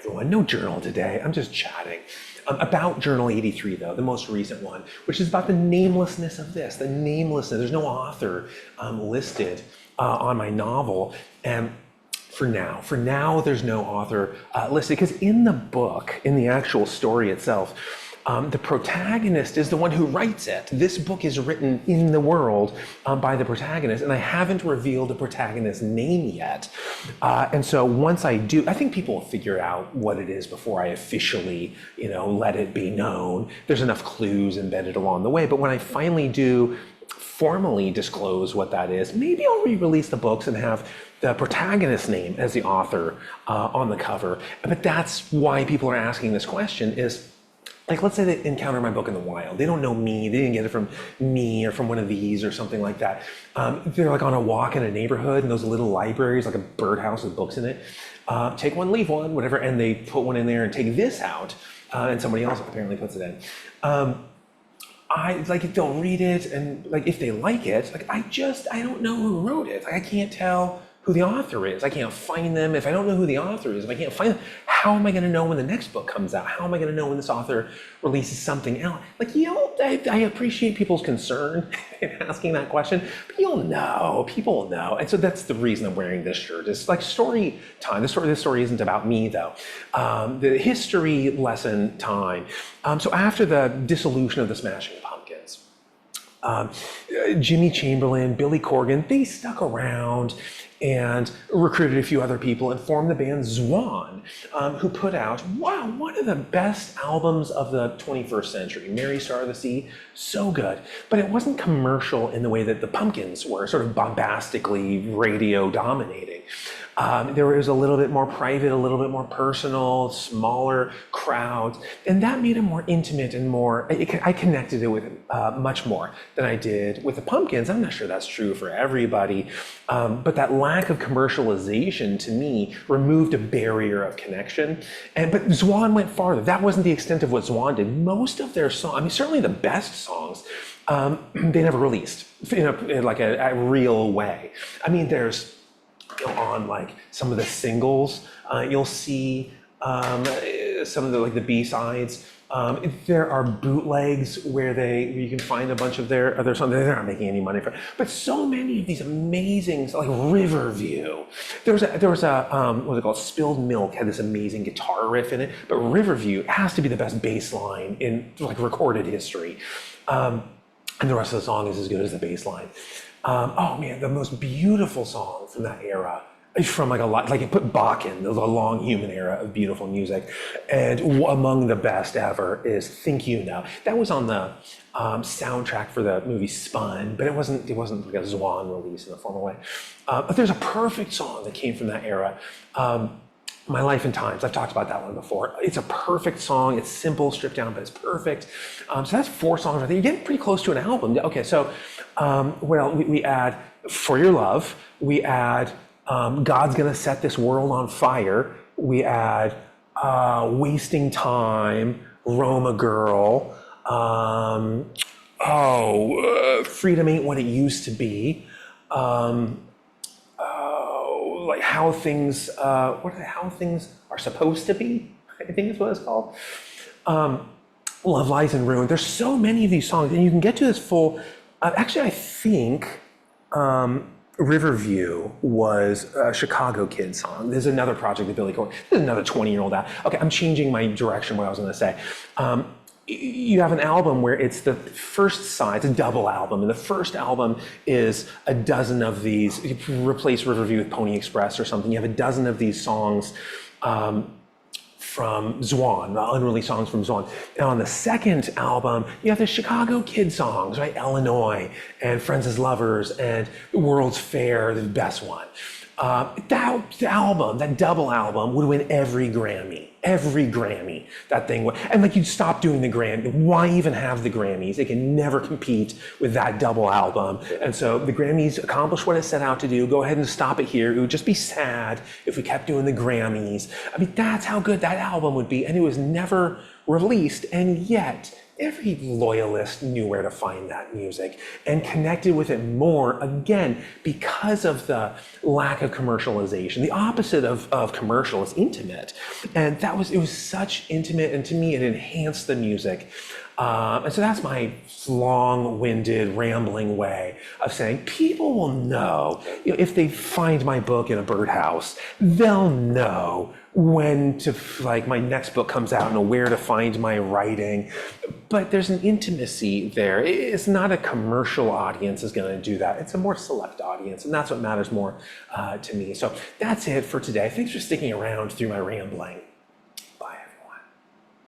everyone. No journal today. I'm just chatting. About Journal 83, though, the most recent one, which is about the namelessness of this, the namelessness. There's no author listed on my novel. And for now, there's no author listed, because in the book, in the actual story itself, the protagonist is the one who writes it. This book is written in the world by the protagonist, and I haven't revealed the protagonist's name yet. And so once I do, I think people will figure out what it is before I officially, let it be known. There's enough clues embedded along the way, but when I finally do formally disclose what that is, maybe I'll re-release the books and have the protagonist's name as the author on the cover. But that's why people are asking this question is, like, let's say they encounter my book in the wild. They don't know me. They didn't get it from me or from one of these or something like that. They're like on a walk in a neighborhood, and those little libraries, like a birdhouse with books in it. Take one, leave one, whatever, and they put one in there and take this out, and somebody else apparently puts it in. If they'll read it, and like if they like it, like I don't know who wrote it. Like I can't tell who the author is. I can't find them. If I don't know who the author is, if I can't find them, how am I going to know when the next book comes out? How am I going to know when this author releases something else? Like, I appreciate people's concern in asking that question, but people will know. And so that's the reason I'm wearing this shirt. It's like story time. This story isn't about me, though. The history lesson time. So after the dissolution of the Smashing Pumpkins, Jimmy Chamberlin, Billy Corgan, they stuck around and recruited a few other people and formed the band Zwan, who put out, one of the best albums of the 21st century, Mary Star of the Sea, so good. But it wasn't commercial in the way that the Pumpkins were, sort of bombastically radio dominating. There was a little bit more private, a little bit more personal, smaller crowds, and that made it more intimate and more, I connected it with much more than I did with the Pumpkins. I'm not sure that's true for everybody, but that lack of commercialization to me removed a barrier of connection. But Zwan went farther. That wasn't the extent of what Zwan did. Most of their songs, certainly the best songs, they never released in like a real way. There's on like some of the singles, you'll see some of the B-sides. There are bootlegs where you can find a bunch of their other songs. They're not making any money for it. But so many of these amazing, like Riverview. There was a what's it called? Spilled Milk had this amazing guitar riff in it, but Riverview has to be the best bass line in like recorded history. And the rest of the song is as good as the bass line. The most beautiful song from that era is from you put Bach in, there's a long human era of beautiful music. And among the best ever is Think You Know. That was on the soundtrack for the movie Spun, but it wasn't like a Zwan release in a formal way. But there's a perfect song that came from that era. My Life in Times, I've talked about that one before. It's a perfect song. It's simple, stripped down, but it's perfect. So that's 4 songs right there. You're getting pretty close to an album. Okay, so, we add For Your Love. We add God's Gonna Set This World on Fire. We add Wasting Time, Roma Girl. Freedom Ain't What It Used to Be. Like How Things Are Supposed to Be, I think is what it's called. Love Lies in Ruin. There's so many of these songs, and you can get to this full. Actually, I think Riverview was a Chicago Kid song. There's another project that Billy Corgan. There's another 20-year-old out. Okay, I'm changing my direction. What I was going to say. You have an album where it's the first side, it's a double album, and the first album is a dozen of these. You replace Riverview with Pony Express or something. You have a dozen of these songs from Zwan, unreleased songs from Zwan. And on the second album, you have the Chicago Kid songs, right? El-a-noy and Friends as Lovers and World's Fair, the best one. That double album would win every Grammy, that thing would. And you'd stop doing the Grammy. Why even have the Grammys? They can never compete with that double album. And so the Grammys accomplished what it set out to do. Go ahead and stop it here. It would just be sad if we kept doing the Grammys. That's how good that album would be. And it was never released. And yet every loyalist knew where to find that music and connected with it more, again, because of the lack of commercialization. The opposite of commercial is intimate. And it was such intimate, and to me, it enhanced the music. And so that's my long-winded, rambling way of saying people will know, if they find my book in a birdhouse, they'll know when to, like, my next book comes out and know where to find my writing. But there's an intimacy there. It's not a commercial audience is going to do that. It's a more select audience, and that's what matters more to me. So that's it for today. Thanks for sticking around through my rambling.